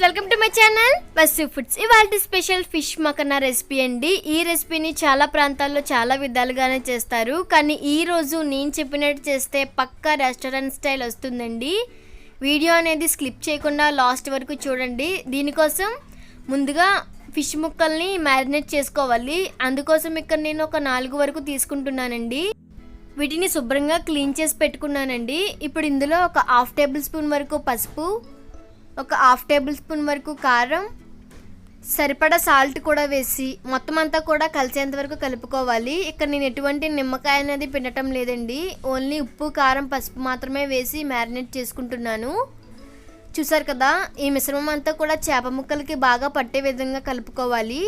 Welcome to my channel Vasu foods. ఇవాళ special fish makhana recipe అండి. ఈ రెసిపీని చాలా ప్రాంతాల్లో చాలా విధాలుగానే చేస్తారు, కానీ ఈరోజు నేను చెప్పినట్టు చేస్తే పక్కా రెస్టారెంట్ స్టైల్ వస్తుందండి. వీడియో అనేది స్కిప్ చేయకుండా లాస్ట్ వరకు చూడండి. దీనికోసం ముందుగా ఫిష్ ముక్కల్ని మ్యారినేట్ చేసుకోవాలి. అందుకోసం ఇక్కడ నేను ఒక 4 వరకు తీసుకుంటున్నానండి. వీటిని శుభ్రంగా క్లీన్ చేసి పెట్టుకున్నానండి. ఇప్పుడు ఇందులో ఒక 1/2 టేబుల్ స్పూన్ వరకు పసుపు, ఒక 1/2 టేబుల్ స్పూన్ వరకు కారం, సరిపడా సాల్ట్ కూడా వేసి మొత్తం అంతా కూడా కలిసేంత వరకు కలుపుకోవాలి. ఇక్కడ నేను ఎటువంటి నిమ్మకాయ అనేది పిండటం లేదండి. ఓన్లీ ఉప్పు, కారం, పసుపు మాత్రమే వేసి మ్యారినేట్ చేసుకుంటున్నాను. చూసారు కదా, ఈ మిశ్రమం అంతా కూడా చేప ముక్కలకి బాగా పట్టే విధంగా కలుపుకోవాలి.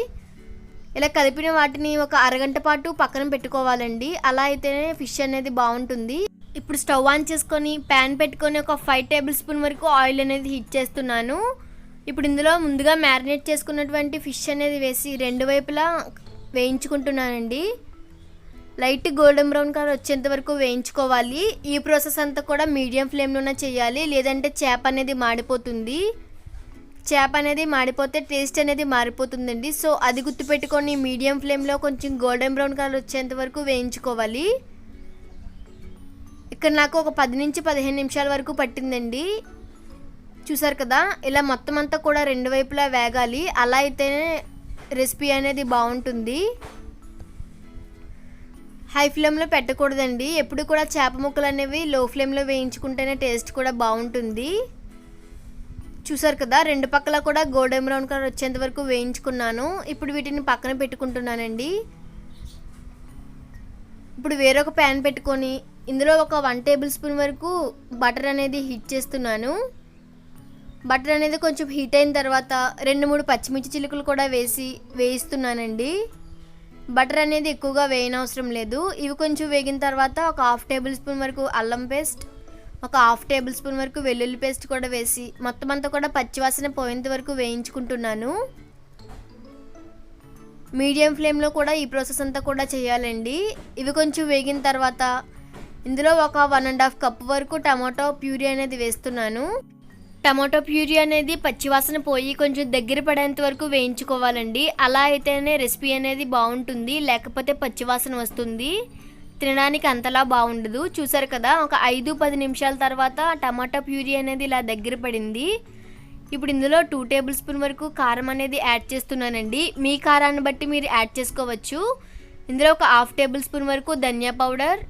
ఇలా కలిపిన వాటిని ఒక అరగంట పాటు పక్కన పెట్టుకోవాలండి. అలా అయితేనే ఫిష్ అనేది బాగుంటుంది. ఇప్పుడు స్టవ్ ఆన్ చేసుకొని ప్యాన్ పెట్టుకొని ఒక 5 టేబుల్ స్పూన్ వరకు ఆయిల్ అనేది హీట్ చేస్తున్నాను. ఇప్పుడు ఇందులో ముందుగా మ్యారినేట్ చేసుకున్నటువంటి ఫిష్ అనేది వేసి 2 వైపులా వేయించుకుంటున్నానండి. లైట్ గోల్డెన్ బ్రౌన్ కలర్ వచ్చేంత వరకు వేయించుకోవాలి. ఈ ప్రాసెస్ అంతా కూడా మీడియం ఫ్లేమ్లోనే చేయాలి, లేదంటే చేప అనేది మాడిపోతుంది. చేప అనేది మాడిపోతే టేస్ట్ అనేది మారిపోతుందండి. సో అది గుర్తుపెట్టుకొని మీడియం ఫ్లేమ్లో కొంచెం గోల్డెన్ బ్రౌన్ కలర్ వచ్చేంత వరకు వేయించుకోవాలి. ఇక్కడ నాకు ఒక 10 నుంచి 15 నిమిషాల వరకు పట్టిందండి. చూసారు కదా, ఇలా మొత్తం అంతా కూడా 2 వైపులా వేగాలి. అలా అయితేనే రెసిపీ అనేది బాగుంటుంది. హై ఫ్లేమ్లో పెట్టకూడదండి. ఎప్పుడు కూడా చేప ముక్కలు అనేవి లో ఫ్లేమ్లో వేయించుకుంటేనే టేస్ట్ కూడా బాగుంటుంది. చూసారు కదా, 2 పక్కల కూడా గోల్డెన్ బ్రౌన్ కలర్ వచ్చేంత వరకు వేయించుకున్నాను. ఇప్పుడు వీటిని పక్కన పెట్టుకుంటున్నానండి. ఇప్పుడు వేరొక ప్యాన్ పెట్టుకొని ఇందులో ఒక 1 టేబుల్ స్పూన్ వరకు బటర్ అనేది హీట్ చేస్తున్నాను. బటర్ అనేది కొంచెం హీట్ అయిన తర్వాత 2-3 పచ్చిమిర్చి చిలుకలు కూడా వేయిస్తున్నానండి. బటర్ అనేది ఎక్కువగా వేయనవసరం లేదు. ఇవి కొంచెం వేగిన తర్వాత ఒక 1/2 టేబుల్ స్పూన్ వరకు అల్లం పేస్ట్, ఒక 1/2 టేబుల్ స్పూన్ వరకు వెల్లుల్లి పేస్ట్ కూడా వేసి మొత్తం అంతా కూడా పచ్చివాసన పోయేంత వరకు వేయించుకుంటున్నాను. మీడియం ఫ్లేమ్లో కూడా ఈ ప్రాసెస్ అంతా కూడా చేయాలండి. ఇవి కొంచెం వేగిన తర్వాత ఇందులో ఒక 1.5 కప్ వరకు టమాటో ప్యూరీ అనేది వేస్తున్నాను. టమాటో ప్యూరీ అనేది పచ్చివాసన పోయి కొంచెం దగ్గర పడేంత వరకు వేయించుకోవాలండి. అలా అయితేనే రెసిపీ అనేది బాగుంటుంది, లేకపోతే పచ్చివాసన వస్తుంది, తినడానికి అంతలా బాగుండదు. చూసారు కదా, ఒక 5-10 నిమిషాల తర్వాత టమాటో ప్యూరీ అనేది ఇలా దగ్గర పడింది. ఇప్పుడు ఇందులో 2 టేబుల్ స్పూన్ వరకు కారం అనేది యాడ్ చేస్తున్నానండి. మీ కారాన్ని బట్టి మీరు యాడ్ చేసుకోవచ్చు. ఇందులో ఒక 1/2 టేబుల్ స్పూన్ వరకు ధనియా పౌడర్,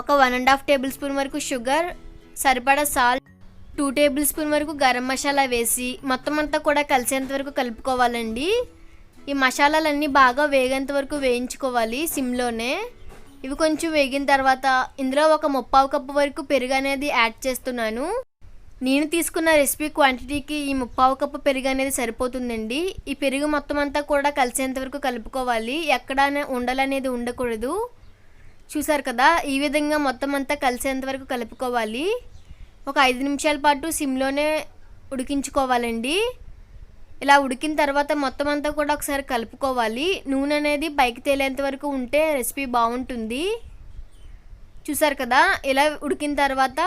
ఒక 1.5 టేబుల్ స్పూన్ వరకు షుగర్, సరిపడా సాల్ట్, 2 టేబుల్ స్పూన్ వరకు గరం మసాలా వేసి మొత్తం అంతా కూడా కలిసేంత వరకు కలుపుకోవాలండి. ఈ మసాలాలన్నీ బాగా వేగేంత వరకు వేయించుకోవాలి సిమ్లోనే. ఇవి కొంచెం వేగిన తర్వాత ఇందులో ఒక 3/4 కప్పు వరకు పెరుగు అనేది యాడ్ చేస్తున్నాను. నేను తీసుకున్న రెసిపీ క్వాంటిటీకి ఈ 3/4 కప్పు పెరుగు అనేది సరిపోతుందండి. ఈ పెరుగు మొత్తం అంతా కూడా కలిసేంత వరకు కలుపుకోవాలి. ఎక్కడ ఉండలు అనేది ఉండకూడదు. చూసారు కదా, ఈ విధంగా మొత్తం అంతా కలిసేంత వరకు కలుపుకోవాలి. ఒక 5 నిమిషాల పాటు సిమ్లోనే ఉడికించుకోవాలండి. ఇలా ఉడికిన తర్వాత మొత్తం అంతా కూడా ఒకసారి కలుపుకోవాలి. నూనె అనేది పైకి తేలేంత వరకు ఉంటే రెసిపీ బాగుంటుంది. చూసారు కదా, ఇలా ఉడికిన తర్వాత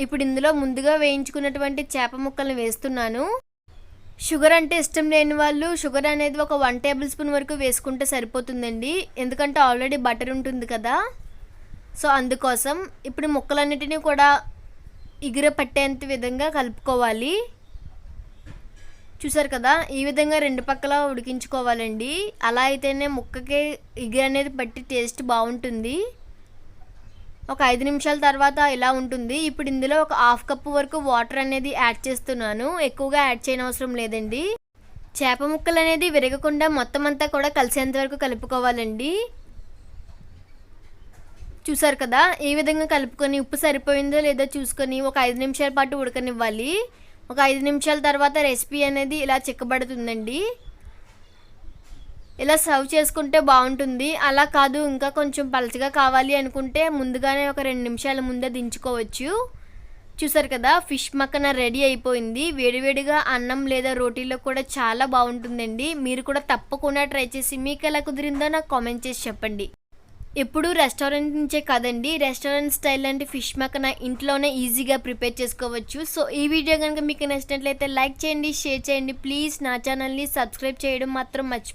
ఇప్పుడు ఇందులో ముందుగా వేయించుకున్నటువంటి చేప ముక్కల్ని వేస్తున్నాను. షుగర్ అంటే ఇష్టం లేని వాళ్ళు షుగర్ అనేది ఒక 1 టేబుల్ స్పూన్ వరకు వేసుకుంటే సరిపోతుందండి, ఎందుకంటే ఆల్రెడీ బటర్ ఉంటుంది కదా. సో అందుకోసం ఇప్పుడు ముక్కలన్నిటినీ కూడా ఎగిర పట్టేంత విధంగా కలుపుకోవాలి. చూసారు కదా, ఈ విధంగా 2 పక్కల ఉడికించుకోవాలండి. అలా అయితేనే ముక్కకి ఎగిర అనేది పట్టి టేస్ట్ బాగుంటుంది. ఒక 5 నిమిషాల తర్వాత ఇలా ఉంటుంది. ఇప్పుడు ఇందులో ఒక 1/2 కప్పు వరకు వాటర్ అనేది యాడ్ చేస్తున్నాను. ఎక్కువగా యాడ్ చేయనవసరం లేదండి. చేప ముక్కలు అనేది విరగకుండా మొత్తం అంతా కూడా కలిసేంత వరకు కలుపుకోవాలండి. చూసారు కదా, ఈ విధంగా కలుపుకొని ఉప్పు సరిపోయిందో లేదో చూసుకొని ఒక 5 నిమిషాల పాటు ఉడకనివ్వాలి. ఒక 5 నిమిషాల తర్వాత రెసిపీ అనేది ఇలా చిక్కబడుతుందండి. ఇలా సర్వ్ చేసుకుంటే బాగుంటుంది. అలా కాదు, ఇంకా కొంచెం పలచగా కావాలి అనుకుంటే ముందుగానే ఒక 2 నిమిషాల ముందే దించుకోవచ్చు. చూసారు కదా, ఫిష్ మఖనా రెడీ అయిపోయింది. వేడివేడిగా అన్నం లేదా రోటీలో కూడా చాలా బాగుంటుందండి. మీరు కూడా తప్పకుండా ట్రై చేసి మీకు ఎలా కుదిరిందో నాకు కామెంట్ చేసి చెప్పండి. ఎప్పుడు రెస్టారెంట్ నుంచే కాదండి, రెస్టారెంట్ స్టైల్ లాంటి ఫిష్ మక్కన ఇంట్లోనే ఈజీగా ప్రిపేర్ చేసుకోవచ్చు. సో ఈ వీడియో కనుక మీకు నచ్చినట్లయితే లైక్ చేయండి, షేర్ చేయండి. ప్లీజ్ నా ఛానల్ని సబ్స్క్రైబ్ చేయడం మాత్రం మర్చిపోకండి.